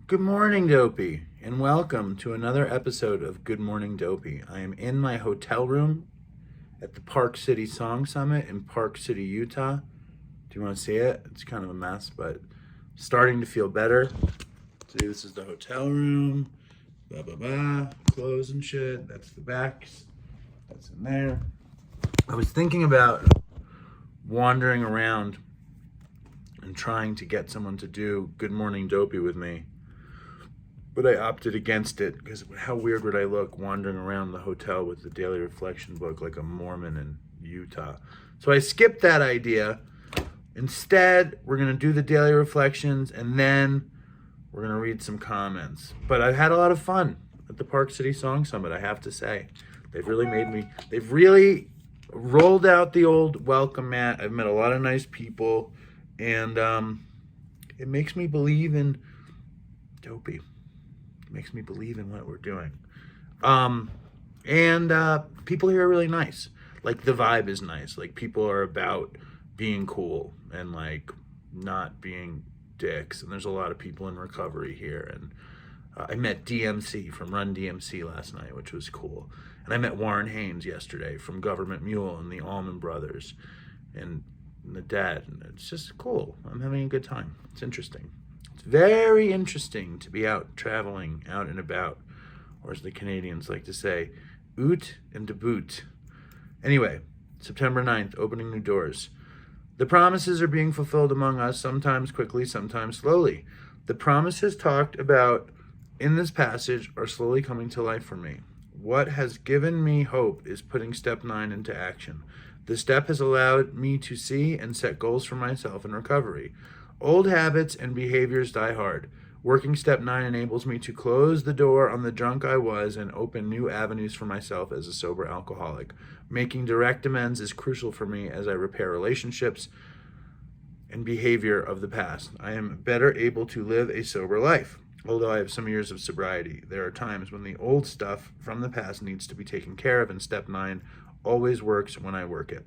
Good morning, Dopey, and welcome to another episode of Good Morning Dopey. I am in my hotel room at the Park City Song Summit in Park City, Utah. Do you want to see it? It's kind of a mess, but starting to feel better. See, this is the hotel room. Blah, blah, blah. Clothes and shit. That's the backs. That's in there. I was thinking about wandering around and trying to get someone to do Good Morning Dopey with me. But I opted against it because how weird would I look wandering around the hotel with the Daily Reflection book like a Mormon in Utah? So I skipped that idea. Instead, we're going to do the Daily Reflections and then we're going to read some comments. But I've had a lot of fun at the Park City Song Summit, I have to say. They've really rolled out the old welcome mat. I've met a lot of nice people and it makes me believe in Dopey. Makes me believe in what we're doing. And people here are really nice. Like the vibe is nice. Like people are about being cool and like not being dicks. And there's a lot of people in recovery here. And I met DMC from Run DMC last night, which was cool. And I met Warren Haynes yesterday from Government Mule and the Allman Brothers and the Dead. And it's just cool. I'm having a good time. It's interesting. It's very interesting to be out traveling, out and about, or as the Canadians like to say, oot and to boot. Anyway, September 9th, opening new doors. The promises are being fulfilled among us, sometimes quickly, sometimes slowly. The promises talked about in this passage are slowly coming to life for me. What has given me hope is putting step 9 into action. The step has allowed me to see and set goals for myself in recovery. Old habits and behaviors die hard. Working step 9 enables me to close the door on the drunk I was and open new avenues for myself as a sober alcoholic. Making direct amends is crucial for me as I repair relationships and behavior of the past. I am better able to live a sober life. Although I have some years of sobriety, there are times when the old stuff from the past needs to be taken care of, and step 9 always works when I work it.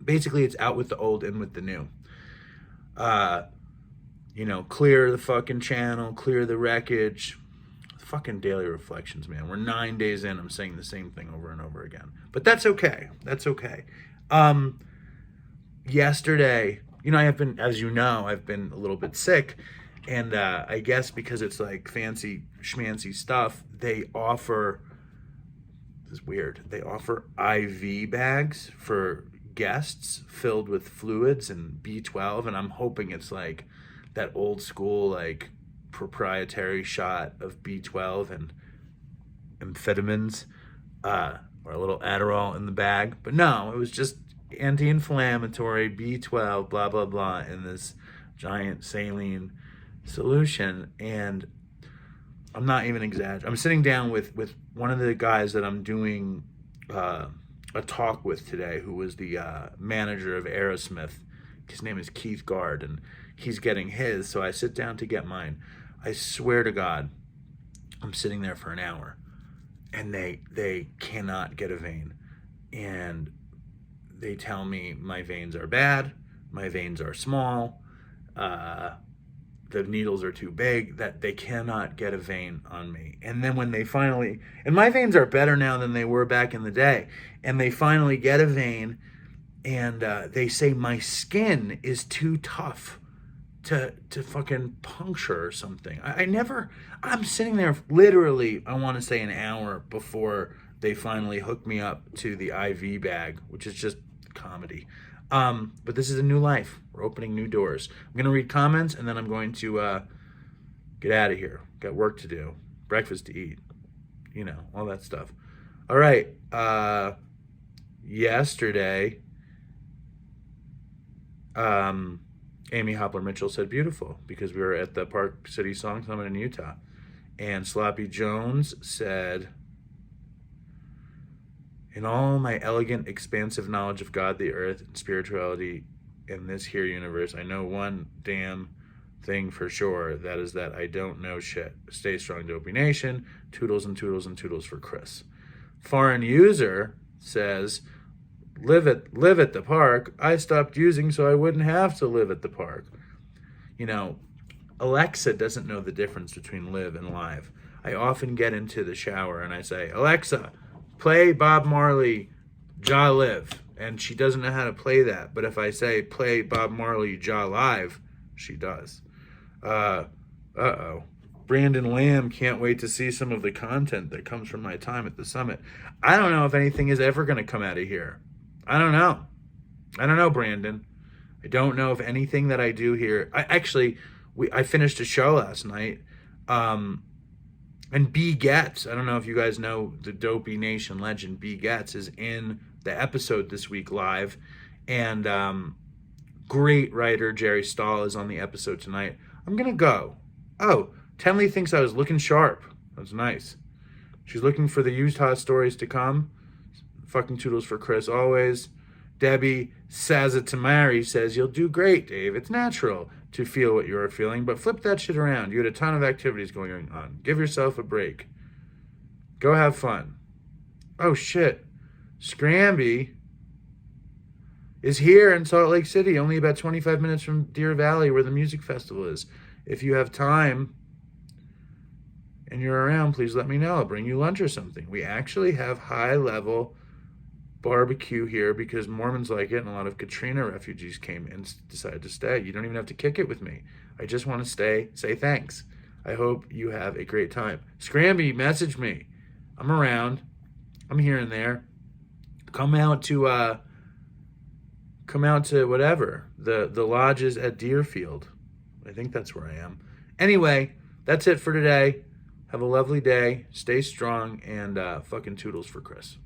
Basically, it's out with the old, in with the new. Clear the fucking channel, clear the wreckage. Fucking Daily Reflections, man. We're 9 days in. I'm saying the same thing over and over again. But that's okay. That's okay. Yesterday, I've been a little bit sick. And I guess because it's like fancy schmancy stuff, they offer IV bags for guests filled with fluids and B12, and I'm hoping it's like that old school like proprietary shot of B12 and amphetamines or a little Adderall in the bag. But no, it was just anti-inflammatory B12 blah blah blah in this giant saline solution. And I'm not even exaggerating. I'm sitting down with one of the guys that I'm doing a talk with today, who was the manager of Aerosmith. His name is Keith Gard, and he's getting his, so I sit down to get mine. I swear to God, I'm sitting there for an hour, and they cannot get a vein. And they tell me my veins are bad, my veins are small, the needles are too big, that they cannot get a vein on me. And then when they finally, and my veins are better now than they were back in the day, and they finally get a vein, and they say my skin is too tough to fucking puncture or something. I'm sitting there literally, I want to say an hour before they finally hook me up to the IV bag, which is just comedy. But this is a new life. We're opening new doors. I'm going to read comments, and then I'm going to get out of here. Got work to do, breakfast to eat, all that stuff. All right. Yesterday, Amy Hopler Mitchell said beautiful because we were at the Park City Song Summit in Utah. And Sloppy Jones said, in all my elegant, expansive knowledge of God, the earth, and spirituality in this here universe, I know one damn thing for sure. That is that I don't know shit. Stay strong, Dopey Nation. Toodles and toodles and toodles for Chris. Foreign User says, live at the park. I stopped using so I wouldn't have to live at the park. Alexa doesn't know the difference between live and live. I often get into the shower and I say, Alexa, play Bob Marley, Ja Live. And she doesn't know how to play that. But if I say, play Bob Marley, Ja Live, she does. Uh-oh. Brandon Lamb can't wait to see some of the content that comes from my time at the summit. I don't know if anything is ever going to come out of here. I don't know, Brandon. I don't know if anything that I do here. I finished a show last night. And B. Getz, I don't know if you guys know the Dopey Nation legend, B. Getz, is in the episode this week live. And great writer Jerry Stahl is on the episode tonight. I'm going to go. Oh, Tenley thinks I was looking sharp. That's nice. She's looking for the used hot stories to come. Fucking toodles for Chris always. Debbie Sazatamari says, you'll do great, Dave. It's natural to feel what you're feeling, but flip that shit around. You had a ton of activities going on. Give yourself a break. Go have fun. Oh, shit. Scramby is here in Salt Lake City, only about 25 minutes from Deer Valley, where the music festival is. If you have time and you're around, please let me know. I'll bring you lunch or something. We actually have high-level barbecue here because Mormons like it, and a lot of Katrina refugees came and decided to stay. You don't even have to kick it with me. I just want to stay, say thanks. I hope you have a great time. Scramby, message me. I'm around. I'm here and there. Come out to whatever. The lodges at Deerfield. I think that's where I am. Anyway, that's it for today. Have a lovely day. Stay strong, and fucking toodles for Chris.